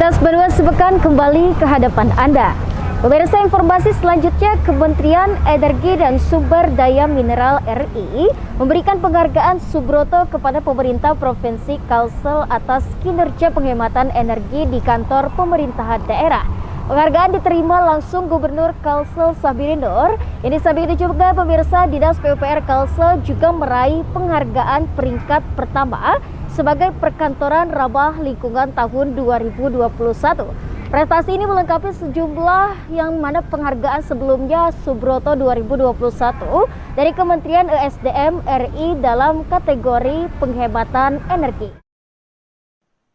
Lintas Banua Sepekan kembali ke hadapan Anda. Pemirsa, informasi selanjutnya, Kementerian Energi dan Sumber Daya Mineral RI memberikan penghargaan Subroto kepada pemerintah Provinsi Kalsel atas kinerja penghematan energi di kantor pemerintahan daerah. Penghargaan diterima langsung Gubernur Kalsel Sahbirinur. Ini sambil itu juga pemirsa, Dinas PUPR Kalsel juga meraih penghargaan peringkat pertama sebagai perkantoran ramah lingkungan tahun 2021. Prestasi ini melengkapi sejumlah yang mana penghargaan sebelumnya Subroto 2021 dari Kementerian ESDM RI dalam kategori penghematan energi.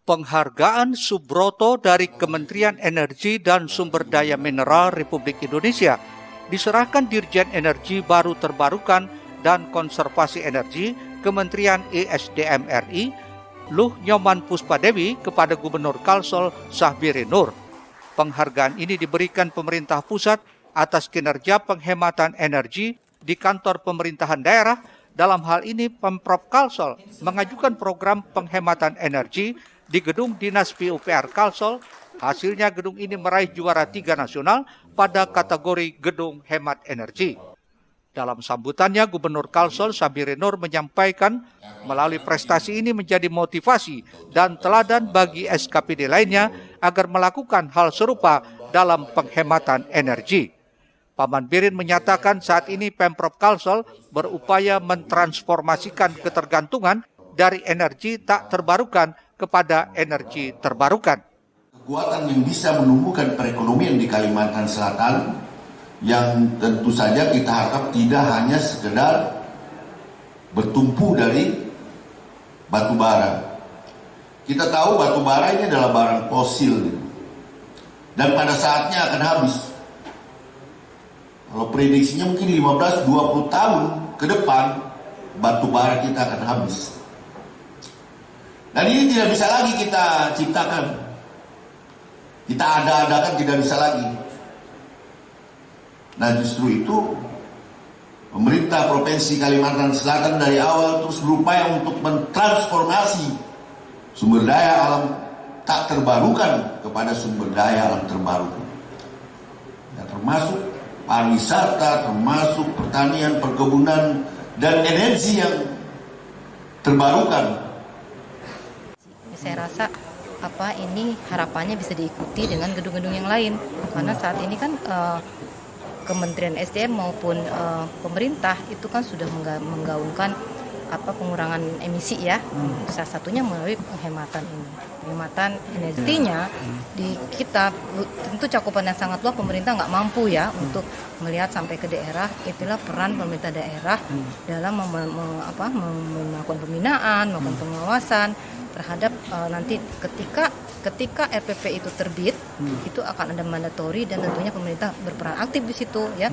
Penghargaan Subroto dari Kementerian Energi dan Sumber Daya Mineral Republik Indonesia diserahkan Dirjen Energi Baru Terbarukan dan Konservasi Energi Kementerian ESDM RI Luh Nyoman Puspadewi kepada Gubernur Kalsel Sahbirinur. Penghargaan ini diberikan pemerintah pusat atas kinerja penghematan energi di kantor pemerintahan daerah. Dalam hal ini Pemprov Kalsel mengajukan program penghematan energi di gedung Dinas PUPR Kalsel. Hasilnya gedung ini meraih juara 3 nasional pada kategori gedung hemat energi. Dalam sambutannya, Gubernur Kalsel Sahbirinur menyampaikan melalui prestasi ini menjadi motivasi dan teladan bagi SKPD lainnya agar melakukan hal serupa dalam penghematan energi. Paman Birin menyatakan saat ini Pemprov Kalsel berupaya mentransformasikan ketergantungan dari energi tak terbarukan kepada energi terbarukan. Kekuatan yang bisa menumbuhkan perekonomian di Kalimantan Selatan yang tentu saja kita harap tidak hanya sekedar bertumpu dari batu bara. Kita tahu batu bara ini adalah barang fosil dan pada saatnya akan habis. Kalau prediksinya mungkin 15-20 tahun ke depan batu bara kita akan habis. Dan ini tidak bisa lagi kita ciptakan. Kita ada-adakan, tidak bisa lagi. Nah justru itu pemerintah Provinsi Kalimantan Selatan dari awal terus berupaya untuk mentransformasi sumber daya alam tak terbarukan kepada sumber daya alam terbarukan. Ya, termasuk pariwisata, termasuk pertanian, perkebunan, dan energi yang terbarukan. Saya rasa ini harapannya bisa diikuti dengan gedung-gedung yang lain, karena saat ini kan Kementerian SDM maupun pemerintah itu kan sudah menggaungkan pengurangan emisi ya. Salah satunya melalui penghematan ini. Penghematan energinya di kita tentu cakupan yang sangat luas, pemerintah nggak mampu ya untuk melihat sampai ke daerah. Itulah peran pemerintah daerah dalam melakukan pembinaan, melakukan pengawasan terhadap nanti ketika RPP itu terbit, itu akan ada mandatori dan tentunya pemerintah berperan aktif di situ ya.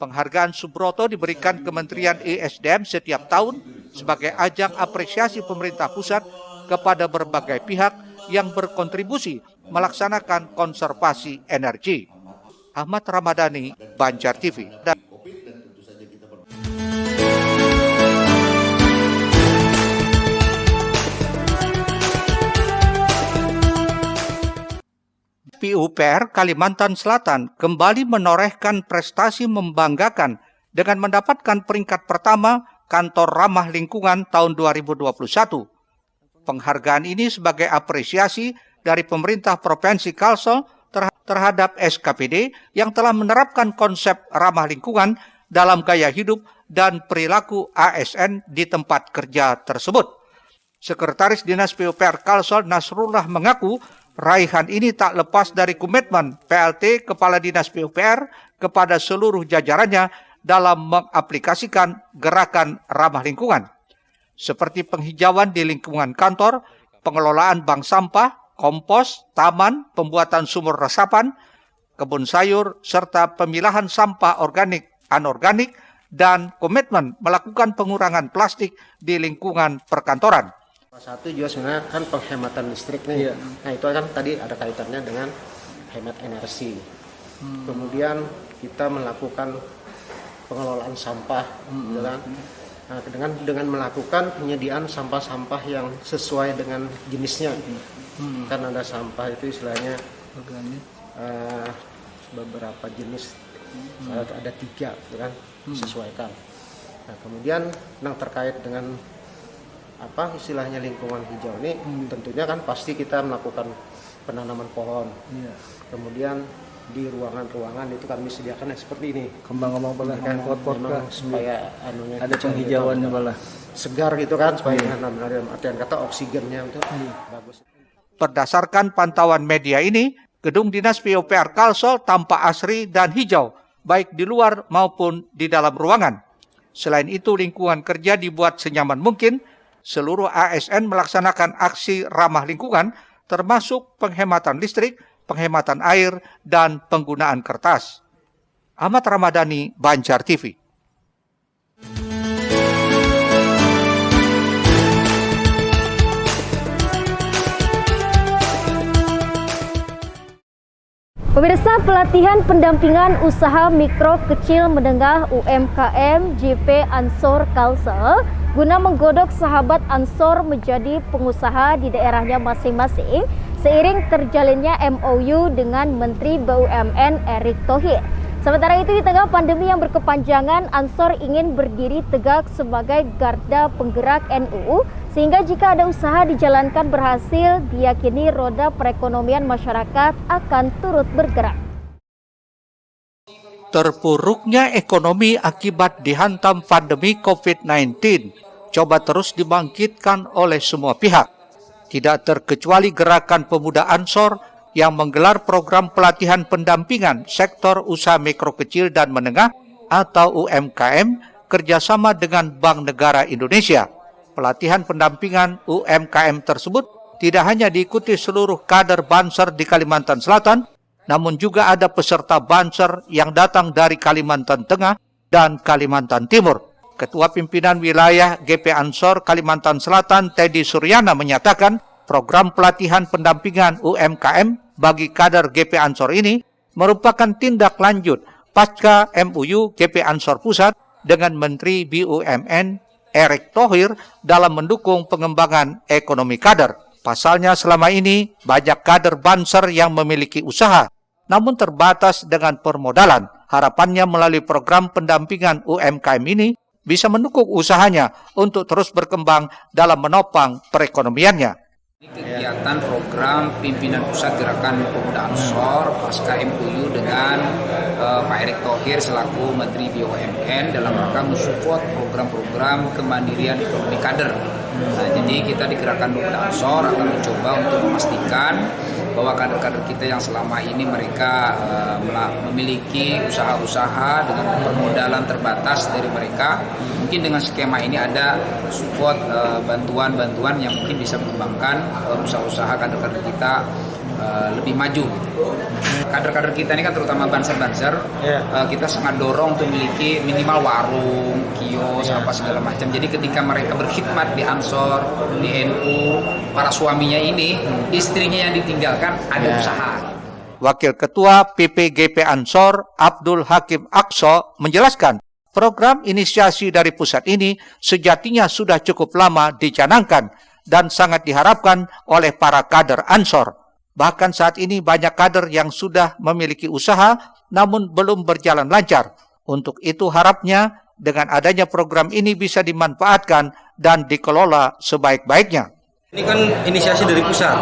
Penghargaan Subroto diberikan Kementerian ESDM setiap tahun sebagai ajang apresiasi pemerintah pusat kepada berbagai pihak yang berkontribusi melaksanakan konservasi energi. Ahmad Ramadhani, Banjar TV. PUPR Kalimantan Selatan kembali menorehkan prestasi membanggakan dengan mendapatkan peringkat pertama Kantor Ramah Lingkungan tahun 2021. Penghargaan ini sebagai apresiasi dari pemerintah Provinsi Kalsel terhadap SKPD yang telah menerapkan konsep ramah lingkungan dalam gaya hidup dan perilaku ASN di tempat kerja tersebut. Sekretaris Dinas PUPR Kalsel Nasrullah mengaku raihan ini tak lepas dari komitmen PLT Kepala Dinas PUPR kepada seluruh jajarannya dalam mengaplikasikan gerakan ramah lingkungan, seperti penghijauan di lingkungan kantor, pengelolaan bank sampah, kompos, taman, pembuatan sumur resapan, kebun sayur, serta pemilahan sampah organik, anorganik, dan komitmen melakukan pengurangan plastik di lingkungan perkantoran. Salah satu juga sebenarnya kan penghematan listrik nih. Iya. Nah itu kan tadi ada kaitannya dengan hemat energi. Kemudian kita melakukan pengelolaan sampah, gitu kan. Nah, dengan melakukan penyediaan sampah-sampah yang sesuai dengan jenisnya. Kan ada sampah itu istilahnya beberapa jenis, ada 3 gitu kan, disesuaikan. Nah, kemudian yang terkait dengan istilahnya lingkungan hijau ini, tentunya kan pasti kita melakukan penanaman pohon. Kemudian di ruangan-ruangan itu kami sediakan seperti ini, Kembang-kembang pala, kan pot-pot memang kah? supaya Ada penghijauannya pala. segar gitu kan, supaya dalam artian kata oksigennya itu bagus. Berdasarkan pantauan media ini, gedung Dinas PUPR Kalsel tampak asri dan hijau, baik di luar maupun di dalam ruangan. Selain itu, lingkungan kerja dibuat senyaman mungkin. Seluruh ASN melaksanakan aksi ramah lingkungan, termasuk penghematan listrik, penghematan air, dan penggunaan kertas. Ahmad Ramadhani, Banjar TV. Pemirsa, pelatihan pendampingan usaha mikro kecil menengah UMKM JP Ansor Kalsel guna menggodok sahabat Ansor menjadi pengusaha di daerahnya masing-masing seiring terjalinnya MOU dengan Menteri BUMN Erick Thohir. Sementara itu, di tengah pandemi yang berkepanjangan, Ansor ingin berdiri tegak sebagai garda penggerak NU, sehingga jika ada usaha dijalankan berhasil, diyakini roda perekonomian masyarakat akan turut bergerak. Terpuruknya ekonomi akibat dihantam pandemi COVID-19 coba terus dibangkitkan oleh semua pihak. Tidak terkecuali gerakan pemuda Ansor yang menggelar program pelatihan pendampingan sektor usaha mikro kecil dan menengah atau UMKM kerjasama dengan Bank Negara Indonesia. Pelatihan pendampingan UMKM tersebut tidak hanya diikuti seluruh kader Banser di Kalimantan Selatan, namun juga ada peserta Banser yang datang dari Kalimantan Tengah dan Kalimantan Timur. Ketua Pimpinan Wilayah GP Ansor Kalimantan Selatan, Teddy Suryana, menyatakan program pelatihan pendampingan UMKM bagi kader GP Ansor ini merupakan tindak lanjut pasca MOU GP Ansor Pusat dengan Menteri BUMN Erick Thohir dalam mendukung pengembangan ekonomi kader. Pasalnya selama ini banyak kader Banser yang memiliki usaha, namun terbatas dengan permodalan. Harapannya melalui program pendampingan UMKM ini bisa mendukung usahanya untuk terus berkembang dalam menopang perekonomiannya. Kegiatan program pimpinan pusat gerakan pemuda Ansor pasca MOU dengan Pak Erick Thohir selaku Menteri BUMN dalam rangka mensupport program-program kemandirian ekonomi kader. Nah, jadi kita di gerakan pemuda Ansor akan mencoba untuk memastikan bahwa kader-kader kita yang selama ini mereka memiliki usaha-usaha dengan permodalan terbatas dari mereka, mungkin dengan skema ini ada support bantuan-bantuan yang mungkin bisa mengembangkan usaha-usaha kader-kader kita lebih maju. Kader-kader kita ini kan terutama banser-banser, kita sangat dorong untuk memiliki minimal warung, kios, apa segala macam. Jadi ketika mereka berkhidmat di Ansor, di NU, para suaminya ini, istrinya yang ditinggalkan ada usaha. Wakil Ketua PPGP Ansor, Abdul Hakim Akso, menjelaskan program inisiasi dari pusat ini sejatinya sudah cukup lama dicanangkan dan sangat diharapkan oleh para kader Ansor. Bahkan saat ini banyak kader yang sudah memiliki usaha namun belum berjalan lancar. Untuk itu harapnya dengan adanya program ini bisa dimanfaatkan dan dikelola sebaik-baiknya. Ini kan inisiasi dari pusat.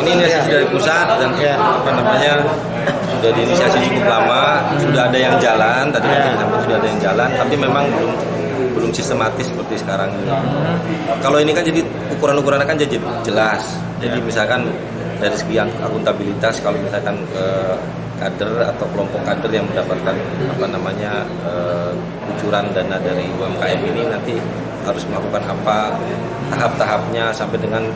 Ini inisiasi dari pusat dan sudah diinisiasi cukup lama, sudah ada yang jalan, tadi sudah ada yang jalan, tapi memang belum sistematis seperti sekarang ini. Kalau ini kan jadi ukuran-ukurannya kan jadi jelas. Jadi misalkan dari segi akuntabilitas, kalau misalkan kader atau kelompok kader yang mendapatkan kucuran dana dari UMKM ini nanti harus melakukan apa tahap-tahapnya sampai dengan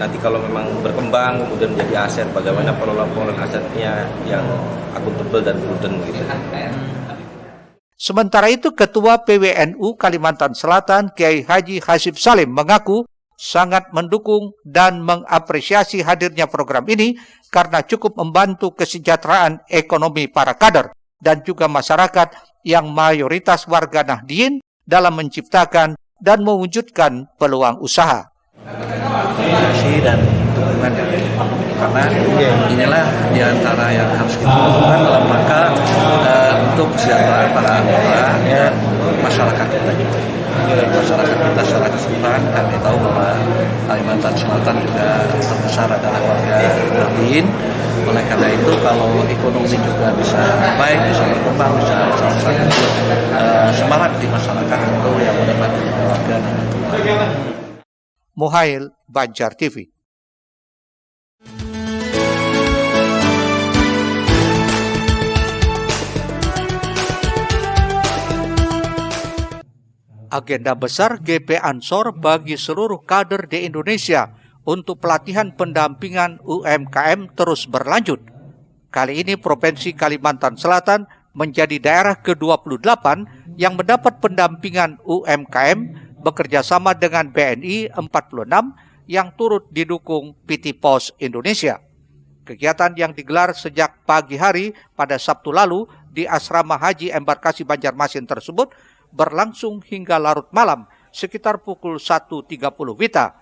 nanti kalau memang berkembang kemudian menjadi aset, bagaimana pengelolaan asetnya yang akuntabel dan prudent gitu. Sementara itu, Ketua PWNU Kalimantan Selatan, Kiai Haji Hasib Salim, mengaku sangat mendukung dan mengapresiasi hadirnya program ini karena cukup membantu kesejahteraan ekonomi para kader dan juga masyarakat yang mayoritas warga Nahdien dalam menciptakan dan mewujudkan peluang usaha. Komunikasi dan dukungan karena inilah diantara yang harus kita lakukan dalam rangka untuk kesejahteraan para anggota dan masyarakat kita juga. Masyarakat kita secara keseluruhan, kami tahu bahwa Kalimantan Selatan juga terbesar adalah warga Nadien. Oleh karena itu, kalau ekonomi juga bisa baik, bisa berkembang, bisa semangat di masyarakat tentu yang menikmati warga Nadien. Muhail, Banjar TV. Agenda besar GP Ansor bagi seluruh kader di Indonesia untuk pelatihan pendampingan UMKM terus berlanjut. Kali ini Provinsi Kalimantan Selatan menjadi daerah ke-28 yang mendapat pendampingan UMKM bekerjasama dengan BNI 46 yang turut didukung PT Pos Indonesia. Kegiatan yang digelar sejak pagi hari pada Sabtu lalu di Asrama Haji Embarkasi Banjarmasin tersebut berlangsung hingga larut malam sekitar pukul 1.30 WITA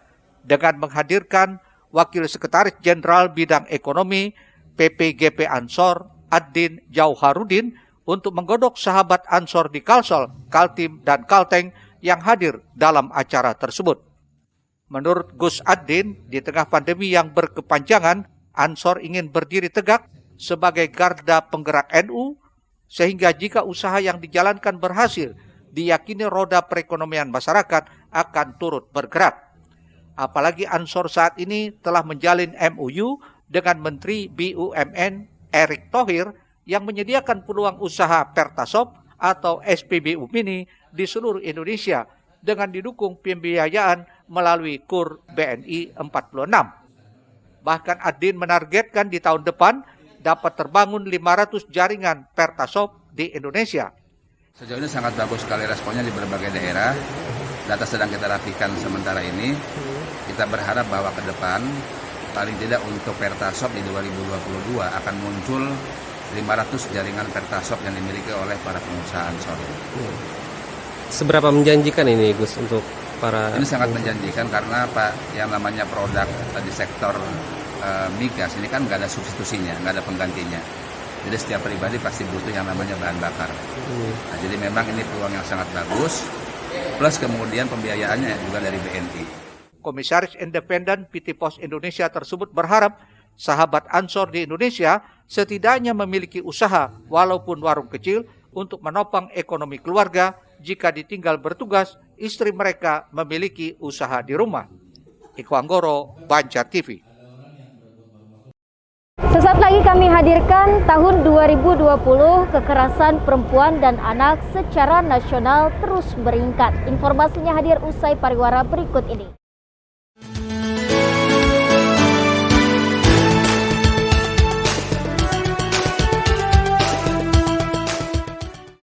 dengan menghadirkan Wakil Sekretaris Jenderal Bidang Ekonomi PPGP Ansor Addin Jauharudin untuk menggodok sahabat Ansor di Kalsel, Kaltim, dan Kalteng yang hadir dalam acara tersebut. Menurut Gus Addin, di tengah pandemi yang berkepanjangan, Ansor ingin berdiri tegak sebagai garda penggerak NU, sehingga jika usaha yang dijalankan berhasil, diyakini roda perekonomian masyarakat akan turut bergerak. Apalagi Ansor saat ini telah menjalin MOU dengan Menteri BUMN Erick Thohir yang menyediakan peluang usaha Pertasop atau SPBU Mini di seluruh Indonesia dengan didukung pembiayaan melalui KUR BNI 46. Bahkan Addin menargetkan di tahun depan dapat terbangun 500 jaringan Pertasop di Indonesia. Sejauh ini sangat bagus sekali responnya di berbagai daerah. Data sedang kita rapikan sementara ini. Kita berharap bahwa ke depan, paling tidak untuk Pertasop di 2022 akan muncul 500 jaringan Pertasop yang dimiliki oleh para pengusaha Ansor. Seberapa menjanjikan ini Gus untuk para... Ini sangat menjanjikan karena Pak, yang namanya produk di sektor migas ini kan nggak ada substitusinya, nggak ada penggantinya. Jadi setiap pribadi pasti butuh yang namanya bahan bakar. Nah, jadi memang ini peluang yang sangat bagus. Plus kemudian pembiayaannya juga dari BNI. Komisaris Independen PT Pos Indonesia tersebut berharap sahabat Ansor di Indonesia setidaknya memiliki usaha walaupun warung kecil untuk menopang ekonomi keluarga jika ditinggal bertugas istri mereka memiliki usaha di rumah. Iko Anggoro, Banjar TV. Sesaat lagi kami hadirkan tahun 2020 kekerasan perempuan dan anak secara nasional terus meningkat. Informasinya hadir usai pariwara berikut ini.